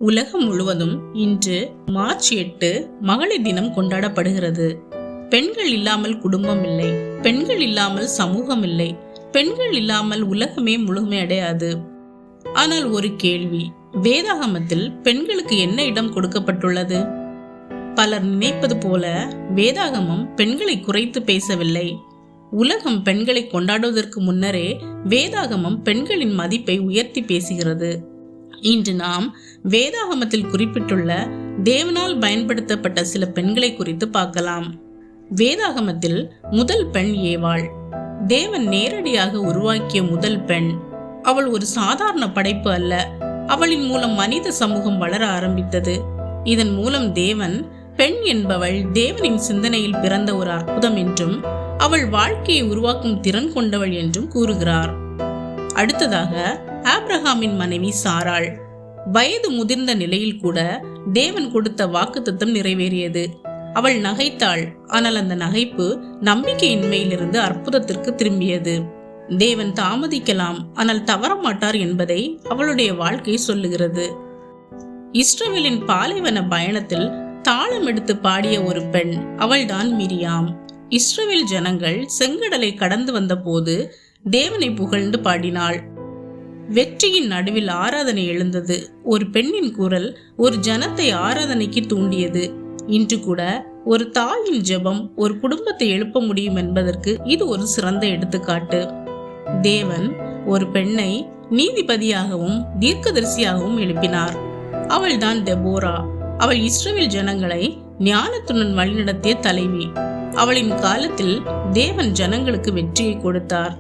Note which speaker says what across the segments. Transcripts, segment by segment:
Speaker 1: உலகம் முழுவதும் இன்று மார்ச் 8 மகளிர் தினம் கொண்டாடப்படுகிறது. பெண்கள் இல்லாமல் குடும்பம் இல்லை, பெண்கள் இல்லாமல் சமூகம் இல்லை, பெண்கள் இல்லாமல் உலகமே முழுமையடையாது. ஆனால் ஒரு கேள்வி, வேதாகமத்தில் பெண்களுக்கு என்ன இடம் கொடுக்கப்பட்டுள்ளது? பலர் நினைப்பது போல வேதாகமம் பெண்களை குறைத்து பேசவில்லை. உலகம் பெண்களை கொண்டாடுவதற்கு முன்னரே வேதாகமம் பெண்களின் மதிப்பை உயர்த்தி பேசுகிறது. இன்று நாம் வேதாகமத்தில் குறிப்பிட்டுள்ள தேவனால் பயன்படுத்தப்பட்ட சில பெண்களை குறித்து பார்க்கலாம். வேதாகமத்தில் முதல் பெண் ஏவாள். தேவன் நேரடியாக உருவாக்கிய முதல் பெண். அவள் ஒரு சாதாரண படைப்பு அல்ல. அவளின் மூலம் மனித சமூகம் வளர ஆரம்பித்தது. இதன் மூலம் தேவன் பெண் என்பவள் தேவனின் சிந்தனையில் பிறந்த ஒரு அற்புதம் என்றும் அவள் வாழ்க்கையை உருவாக்கும் திறன் கொண்டவள் என்றும் கூறுகிறார். அடுத்ததாக ஆபிரகாமின் மனைவி சாராள். வயது முதிர்ந்த நிலையில் கூட தேவன் கொடுத்த வாக்குத்தத்தம் நிறைவேறியது. அவள் நகைத்தாள், ஆனால் அந்த நகைப்பு நம்பிக்கையின்மையிலிருந்து அற்புதத்திற்கு திரும்பியது. தேவன் தாமதிக்கலாம், ஆனால் தவறமாட்டார் என்பதை அவளுடைய வாழ்க்கை சொல்லுகிறது. இஸ்ரவேலின் பாலைவன பயணத்தில் தாளம் எடுத்து பாடிய ஒரு பெண், அவள்தான் மிரியாம். இஸ்ரவேல் ஜனங்கள் செங்கடலை கடந்து வந்த போது தேவனை புகழ்ந்து பாடினாள். வெற்றியின் நடுவில் ஆராதனை எழுந்தது. ஒரு பெண்ணின் குரல் ஒரு ஜனத்தை ஆராதனைக்கு தூண்டியது. இன்று கூட ஒரு தாயின் ஜெபம் ஒரு குடும்பத்தை எழுப்ப முடியும் என்பதற்கு இது ஒரு சிறந்த எடுத்துக்காட்டு. தேவன் ஒரு பெண்ணை நீதிபதியாகவும் தீர்க்கதரிசியாகவும் எழுப்பினார். அவள்தான் தெபோரா. அவள் இஸ்ரவேல் ஜனங்களை ஞானத்துடன் வழிநடத்திய தலைவி. அவளின் காலத்தில் தேவன் ஜனங்களுக்கு வெற்றியை கொடுத்தார்.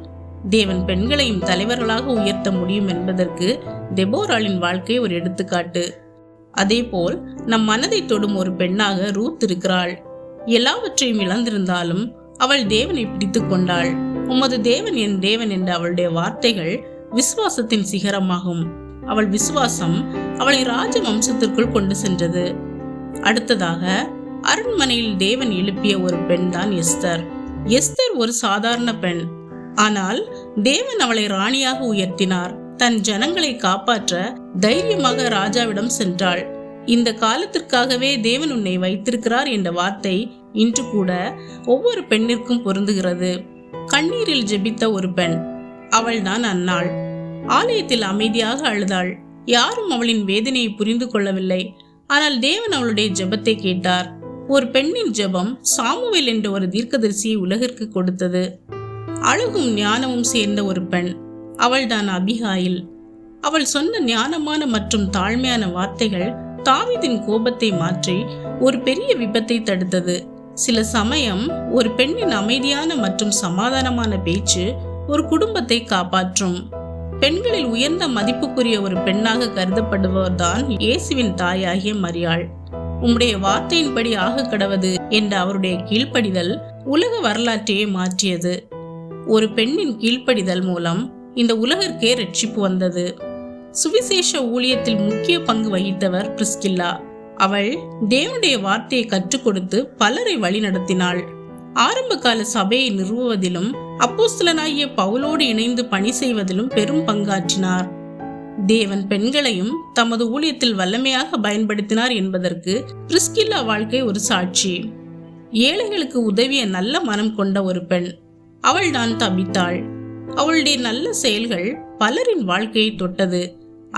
Speaker 1: தேவன் பெண்களையும் தலைவர்களாக உயர்த்த முடியும் என்பதற்கு தெபோராளின் வாழ்க்கை ஒரு எடுத்துக்காட்டு. அதேபோல் நம் மனதை தொடும் ஒரு பெண்ணாக ரூத் இருக்கிறாள். எல்லாவற்றையும் இழந்திருந்தாலும் அவள் தேவனை பிடித்து கொண்டாள். உமது தேவன் என் தேவன் என்ற அவளுடைய வார்த்தைகள் விசுவாசத்தின் சிகரமாகும். அவள் விசுவாசம் அவளை ராஜ வம்சத்திற்குள் கொண்டு சென்றது. அடுத்ததாக அரண்மனையில் தேவன் எழுப்பிய ஒரு பெண் தான் எஸ்தர். எஸ்தர் ஒரு சாதாரண பெண், ஆனால் தேவன் அவளை ராணியாக உயர்த்தினார். தன் ஜனங்களை காப்பாற்ற தைரியமாக ராஜாவிடம் சென்றாள். இந்த காலத்திற்காகவே தேவன் உன்னை வைத்திருக்கிறார் என்ற வார்த்தை இன்று கூட ஒவ்வொரு பெண்ணிற்கும் பொருந்துகிறது. கண்ணீரில் ஜெபித்த ஒரு பெண், அவள்தான் அன்னாள். ஆலயத்தில் அமைதியாக அழுதாள். யாரும் அவளின் வேதனையை புரிந்து கொள்ளவில்லை. ஆனால் தேவன் அவளுடைய ஜெபத்தை கேட்டார். ஒரு பெண்ணின் ஜெபம் சாமுவேல் என்ற ஒரு தீர்க்கதரிசியை உலகிற்கு கொடுத்தது. அழகும் ஞானமும் சேர்ந்த ஒரு பெண், அவள்தான் அபிகாயில். அவள் சொன்ன ஞானமான மற்றும் தாழ்மையான வார்த்தைகள் தாவீதின் கோபத்தை மாற்றி ஒரு பெரிய விபத்தை தடுத்தது. சில சமயம் ஒரு பெண்ணின் அமைதியான மற்றும் சமாதானமான பேச்சு ஒரு குடும்பத்தை காப்பாற்றும். பெண்களில் உயர்ந்த மதிப்புக்குரிய ஒரு பெண்ணாக கருதப்படுபவர்தான் இயேசுவின் தாயாகிய மரியாள். உம்முடைய வார்த்தையின்படி ஆக கடவது என்ற அவருடைய கீழ்ப்படிதல் உலக வரலாற்றையே மாற்றியது. ஒரு பெண்ணின் கீழ்ப்படிதல் மூலம் இந்த உலகிற்கே ரட்சிப்பு வந்தது. சுவிசேஷ ஊழியத்தில் முக்கிய பங்கு வகித்தவர் பிரிஸ்கில்லா. அவள் தேவனுடைய வார்த்தையை கற்றுக் கொடுத்து பலரை வழி நடத்தினாள். ஆரம்ப கால சபையை நிறுவுவதிலும் அப்போஸ்தலனாகிய பவுலோடு இணைந்து பணி செய்வதிலும் பெரும் பங்காற்றினார். தேவன் பெண்களையும் தமது ஊழியத்தில் வல்லமையாக பயன்படுத்தினார் என்பதற்கு பிரிஸ்கில்லா வாழ்க்கை ஒரு சாட்சி. ஏழைகளுக்கு உதவிய நல்ல மனம் கொண்ட ஒரு பெண், அவள்தான் தபித்தாள். அவளுடைய நல்ல செயல்கள் பலரின் வாழ்க்கையை தொட்டது.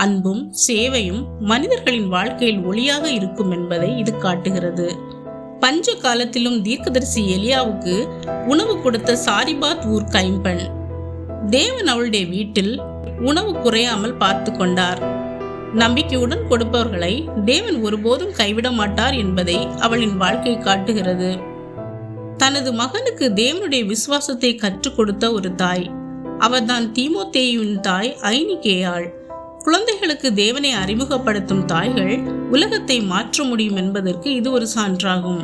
Speaker 1: அன்பும் சேவையும் மனிதர்களின் வாழ்க்கையில் ஒளியாக இருக்கும் என்பதை இது காட்டுகிறது. பஞ்ச காலத்திலும் தீர்க்கதரிசி எலியாவுக்கு உணவு கொடுத்த சாரிபாத் ஊர் கைம்பெண். தேவன் அவளுடைய வீட்டில் உணவு குறையாமல் பார்த்து கொண்டார். நம்பிக்கையுடன் கொடுப்பவர்களை தேவன் ஒருபோதும் கைவிட மாட்டார் என்பதை அவளின் வாழ்க்கை காட்டுகிறது. தனது மகனுக்கு தேவனுடைய விசுவாசத்தை கற்றுக் கொடுத்த ஒரு தாய், அவர்தான் தீமோத்தேயுவின் தாய் ஐனிகேயாள். குழந்தைகளுக்கு தேவனை அறிமுகப்படுத்தும் தாய்கள் உலகத்தை மாற்ற முடியும் என்பதற்கு இது ஒரு சான்றாகும்.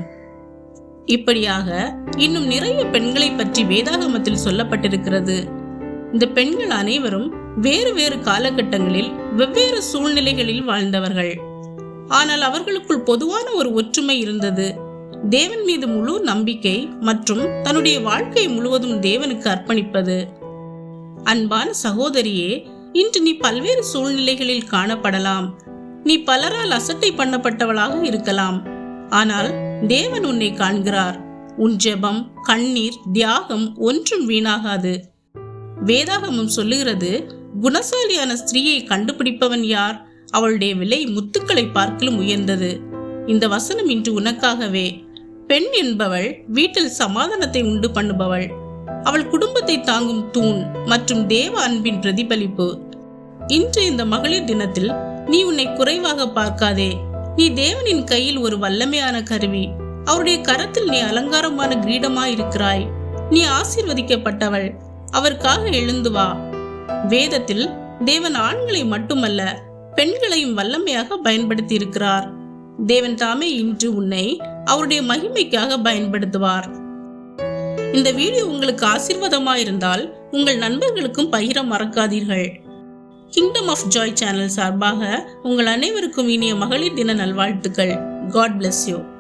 Speaker 1: இப்படியாக இன்னும் நிறைய பெண்களை பற்றி வேதாகமத்தில் சொல்லப்பட்டிருக்கிறது. இந்த பெண்கள் அனைவரும் வேறு வேறு காலகட்டங்களில் வெவ்வேறு சூழ்நிலைகளில் வாழ்ந்தவர்கள். ஆனால் அவர்களுக்குள் பொதுவான ஒரு ஒற்றுமை இருந்தது. தேவன் மீது முழு நம்பிக்கை மற்றும் தன்னுடைய வாழ்க்கை முழுவதும் தேவனுக்கு அர்ப்பணிப்பது. அன்பான சகோதரியே, இன்று நீ பல்வேறு சூழ்நிலைகளில் காணப்படலாம். நீ பலரால் அசட்டை பண்ணப்பட்டவளாக இருக்கலாம். ஆனால் தேவன் உன்னை காண்கிறார். உன் ஜெபம், கண்ணீர், தியாகம் ஒன்றும் வீணாகாது. வேதாகமம் சொல்லுகிறது, குணசாலியான ஸ்திரீயை கண்டுபிடிப்பவன் யார்? அவளுடைய விலை முத்துக்களை பார்க்கலும் உயர்ந்தது. இந்த வசனம் இன்று உனக்காகவே. பெண் என்பவள் வீட்டில் சமாதானத்தை உண்டு பண்ணுபவள். அவள் குடும்பத்தை தாங்கும் தூண் மற்றும் தேவ அன்பின் பிரதிபலிப்பு. இன்று இந்த மகளிர் தினத்தில் நீ உன்னை குறைவாக பார்க்காதே. நீ தேவனின் கையில் ஒரு வல்லமையான கருவி. அவருடைய கரத்தில் நீ அலங்காரமான கிரீடமாய் இருக்கிறாய். நீ ஆசீர்வதிக்கப்பட்டவள். அவருக்காக எழுந்து வா. வேதத்தில் தேவன் ஆண்களை மட்டுமல்ல, பெண்களையும் வல்லமையாக பயன்படுத்தி இருக்கிறார். தேவன் தாமே இன்று உன்னை அவருடைய மகிமைக்காக பயன்படுத்துவார். இந்த வீடியோ உங்களுக்கு ஆசீர்வாதமாயிருந்தால் உங்கள் நண்பர்களுக்கும் பகிர மறக்காதீர்கள். கிங்டம் ஆஃப் ஜாய் சேனல் சார்பாக உங்கள் அனைவருக்கும் இனிய மகளிர் தின நல்வாழ்த்துக்கள். God bless you.